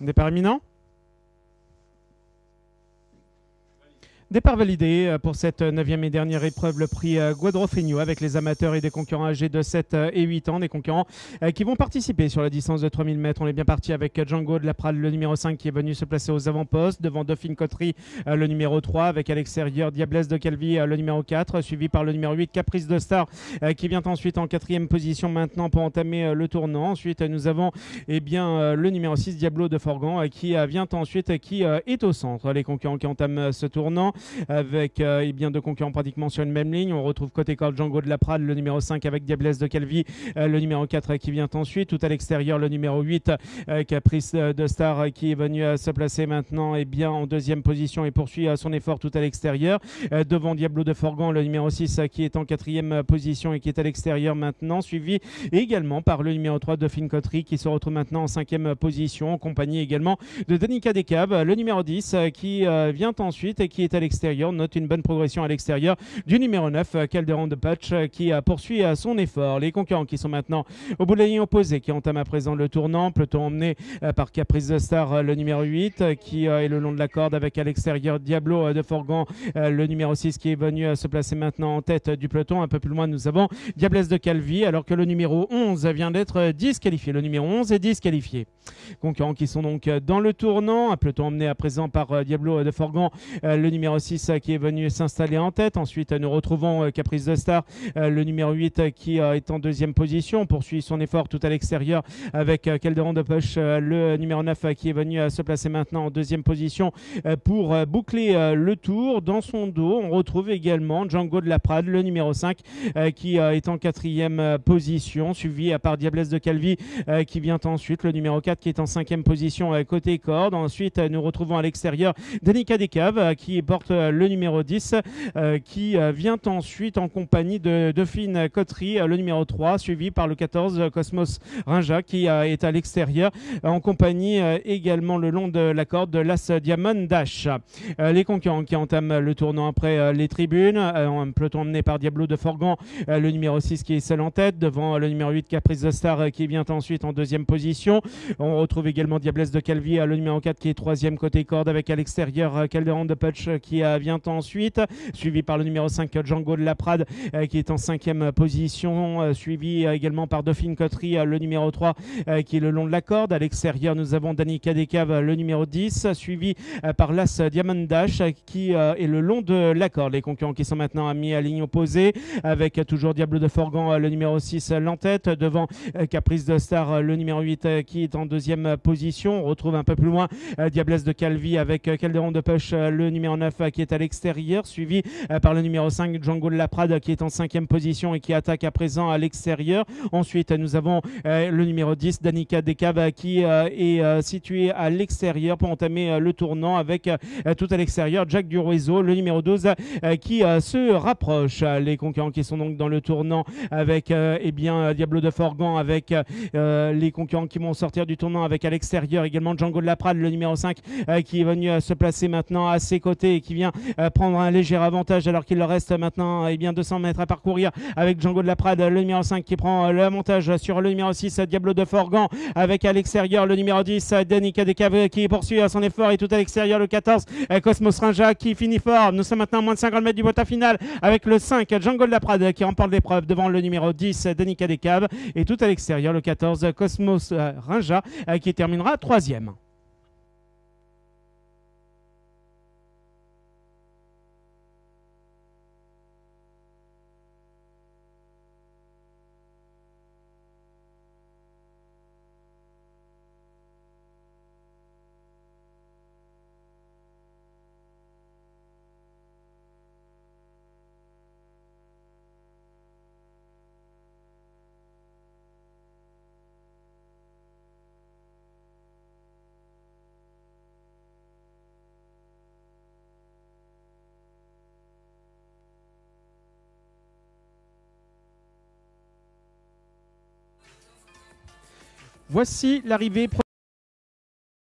Départ imminent. Départ validé pour cette 9e et dernière épreuve, le prix Guadrofegno, avec les amateurs et des concurrents âgés de 7 et 8 ans, des concurrents qui vont participer sur la distance de 3000 mètres. On est bien parti avec Django de la Prade, le numéro 5, qui est venu se placer aux avant-postes, devant Dauphine Coterie, le numéro 3, avec à l'extérieur Diablesse de Calvi, le numéro 4, suivi par le numéro 8, Caprice de Star, qui vient ensuite en 4e position maintenant pour entamer le tournant. Ensuite, nous avons le numéro 6, Diablo de Forgan, qui vient ensuite, qui est au centre. Les concurrents qui entament ce tournant, avec deux concurrents pratiquement sur une même ligne. On retrouve côté corps Django de la Prade, le numéro 5 avec Diablesse de Calvi, le numéro 4 qui vient ensuite. Tout à l'extérieur, le numéro 8, Caprice de Star, qui est venu se placer maintenant en 2e position et poursuit son effort tout à l'extérieur. Devant Diablo de Forgan, le numéro 6 qui est en 4e position et qui est à l'extérieur maintenant, suivi également par le numéro 3, Dauphine Coterie, qui se retrouve maintenant en 5e position, en compagnie également de Danica Descaves, le numéro 10 qui vient ensuite et qui est à l'extérieur. Note une bonne progression à l'extérieur du numéro 9, Calderon de Patch, qui poursuit son effort. Les concurrents qui sont maintenant au bout de la ligne opposée, qui entament à présent le tournant, peloton emmené par Caprice de Star, le numéro 8, qui est le long de la corde, avec à l'extérieur Diablo de Forgan, le numéro 6, qui est venu se placer maintenant en tête du peloton. Un peu plus loin, nous avons Diablesse de Calvi, alors que le numéro 11 vient d'être disqualifié. Le numéro 11 est disqualifié. Concurrents qui sont donc dans le tournant, un peloton emmené à présent par Diablo de Forgan, le numéro 6 qui est venu s'installer en tête. Ensuite, nous retrouvons Caprice de Star, le numéro 8 qui est en 2e position. On poursuit son effort tout à l'extérieur avec Calderon de Poche, le numéro 9 qui est venu se placer maintenant en 2e position pour boucler le tour. Dans son dos, on retrouve également Django de la Prade, le numéro 5 qui est en 4e position, suivi par Diablesse de Calvi qui vient ensuite, le numéro 4 qui est en 5e position côté corde. Ensuite, nous retrouvons à l'extérieur Danica Descaves qui porte le numéro 10 qui vient ensuite en compagnie de Dauphine Coterie, le numéro 3, suivi par le 14 Cosmos Rinja qui est à l'extérieur en compagnie également le long de la corde de l'As Diamond Dash. Les concurrents qui entament le tournant après les tribunes, un peloton emmené par Diablo de Forgan, le numéro 6 qui est seul en tête, devant le numéro 8 Caprice de Star qui vient ensuite en 2e position. On retrouve également Diablesse de Calvi, le numéro 4 qui est 3e côté corde, avec à l'extérieur Calderon de Putsch qui vient ensuite, suivi par le numéro 5 Django de la Prade qui est en 5e position, suivi également par Dauphine Coterie, le numéro 3 qui est le long de la corde. À l'extérieur, nous avons Danica Descaves, le numéro 10, suivi par l'As Diamond Dash qui est le long de la corde. Les concurrents qui sont maintenant mis à ligne opposée, avec toujours Diablo de Forgan, le numéro 6 l'entête, devant Caprice de Star, le numéro 8 qui est en 2e position. On retrouve un peu plus loin Diablesse de Calvi avec Calderon de Poche, le numéro 9 qui est à l'extérieur, suivi par le numéro 5 Django de la Prade qui est en 5e position et qui attaque à présent à l'extérieur. Ensuite, nous avons le numéro 10 Danica Descaves qui est situé à l'extérieur pour entamer le tournant, avec tout à l'extérieur Jack Duruizo, le numéro 12 qui se rapproche. Les concurrents qui sont donc dans le tournant, avec Diablo de Forgan, avec les concurrents qui vont sortir du tournant, avec à l'extérieur également Django de la Prade, le numéro 5 qui est venu se placer maintenant à ses côtés et qui vient prendre un léger avantage, alors qu'il leur reste maintenant 200 mètres à parcourir, avec Django de la Prade, le numéro 5 qui prend l'avantage sur le numéro 6 Diablo de Forgan, avec à l'extérieur le numéro 10 Danica Descaves qui poursuit son effort, et tout à l'extérieur le 14 Cosmos Rinja qui finit fort. Nous sommes maintenant à moins de 50 mètres du bota final, avec le 5 Django de la Prade qui remporte l'épreuve devant le numéro 10 Danica Descaves, et tout à l'extérieur le 14 Cosmos Rinja qui terminera 3e. Voici l'arrivée